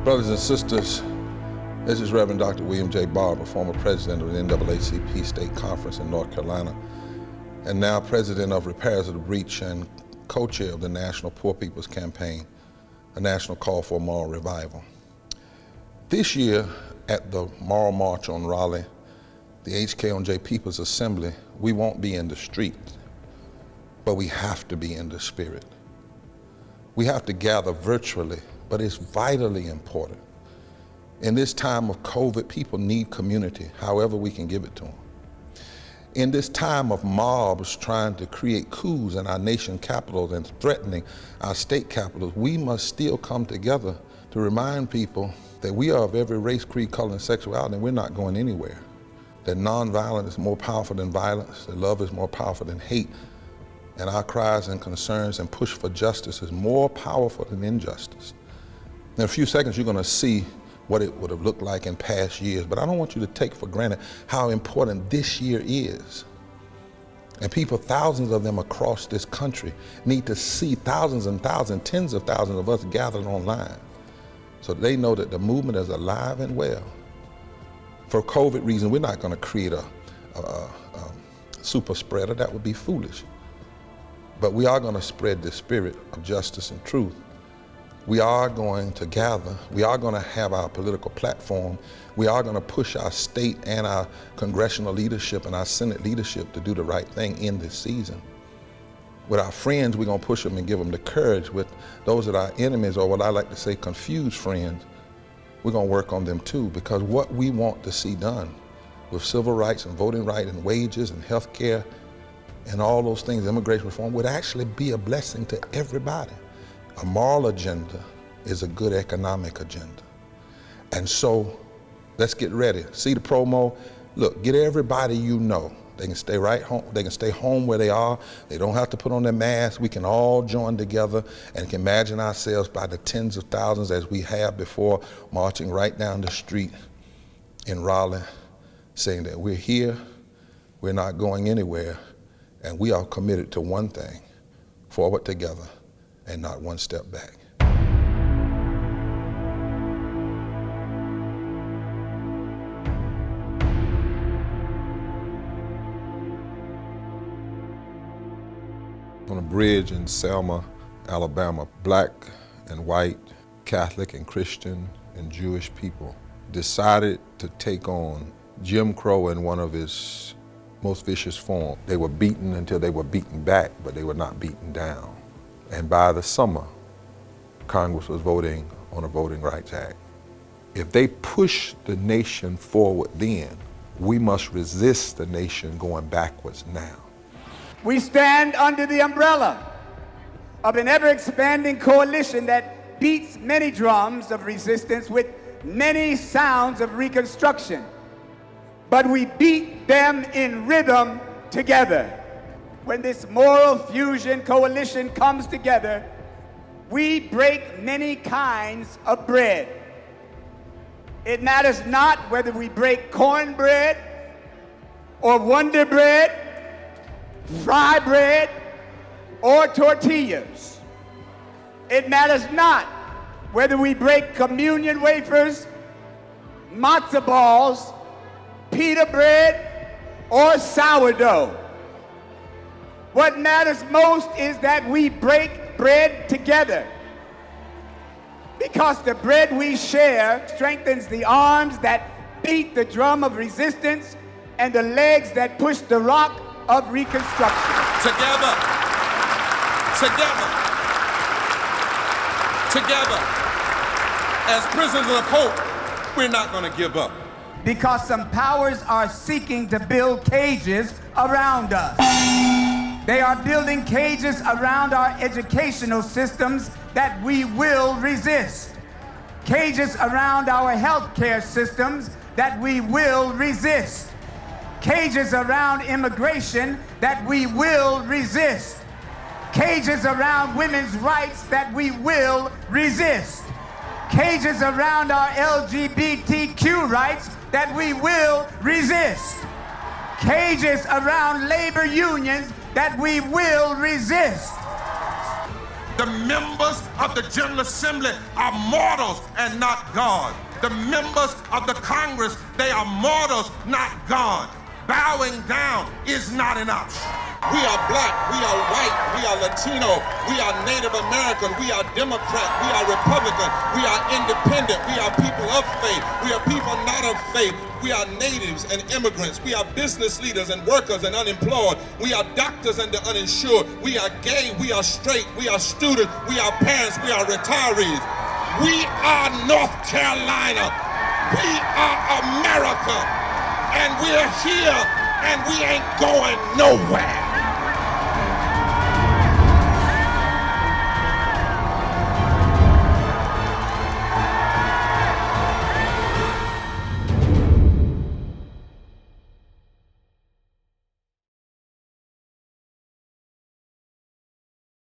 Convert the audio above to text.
Brothers and sisters, this is Reverend Dr. William J. Barber, former president of the NAACP State Conference in North Carolina, and now president of Repairs of the Breach and co-chair of the National Poor People's Campaign, a national call for moral revival. This year at the Moral March on Raleigh, the HKonJ People's Assembly, we won't be in the street, but we have to be in the spirit. We have to gather virtually, but it's vitally important. In this time of COVID, people need community, however we can give it to them. In this time of mobs trying to create coups in our nation capitals and threatening our state capitals, we must still come together to remind people that we are of every race, creed, color, and sexuality, and we're not going anywhere. That nonviolence is more powerful than violence, that love is more powerful than hate, and our cries and concerns and push for justice is more powerful than injustice. In a few seconds, you're going to see what it would have looked like in past years, but I don't want you to take for granted how important this year is. And people, thousands of them across this country, need to see thousands and thousands, tens of thousands of us gathered online, so they know that the movement is alive and well. For COVID reasons, we're not going to create a super spreader. That would be foolish. But we are going to spread the spirit of justice and truth. We are going to gather. We are going to have our political platform. We are going to push our state and our congressional leadership and our Senate leadership to do the right thing in this season. With our friends, we're going to push them and give them the courage. With those that are enemies, or what I like to say, confused friends, we're going to work on them too, because what we want to see done with civil rights and voting rights and wages and health care and all those things, immigration reform, would actually be a blessing to everybody. A moral agenda is a good economic agenda. And so let's get ready. See the promo? Look, get everybody you know. They can stay right home. They can stay home where they are. They don't have to put on their masks. We can all join together and can imagine ourselves by the tens of thousands as we have before, marching right down the street in Raleigh, saying that we're here, we're not going anywhere, and we are committed to one thing: forward together and not one step back. On a bridge in Selma, Alabama, black and white, Catholic and Christian and Jewish people decided to take on Jim Crow in one of his most vicious forms. They were beaten until they were beaten back, but they were not beaten down. And by the summer, Congress was voting on a Voting Rights Act. If they push the nation forward then, we must resist the nation going backwards now. We stand under the umbrella of an ever-expanding coalition that beats many drums of resistance with many sounds of reconstruction. But we beat them in rhythm together. When this moral fusion coalition comes together, we break many kinds of bread. It matters not whether we break cornbread or Wonder Bread, fry bread, or tortillas. It matters not whether we break communion wafers, matzo balls, pita bread, or sourdough. What matters most is that we break bread together, because the bread we share strengthens the arms that beat the drum of resistance and the legs that push the rock of reconstruction. Together, together, together, as prisoners of hope, we're not going to give up. Because some powers are seeking to build cages around us. They are building cages around our educational systems that we will resist. Cages around our healthcare systems that we will resist. Cages around immigration that we will resist. Cages around women's rights that we will resist. Cages around our LGBTQ rights that we will resist. Cages around labor unions that we will resist. The members of the General Assembly are mortals and not God. The members of the Congress, they are mortals, not God. Bowing down is not an option. We are black, we are white, we are Latino, we are Native American, we are Democrat, we are Republican, we are independent, we are people of faith, we are people not of faith, we are natives and immigrants, we are business leaders and workers and unemployed, we are doctors and the uninsured, we are gay, we are straight, we are students, we are parents, we are retirees. We are North Carolina, we are America, and we're here and we ain't going nowhere.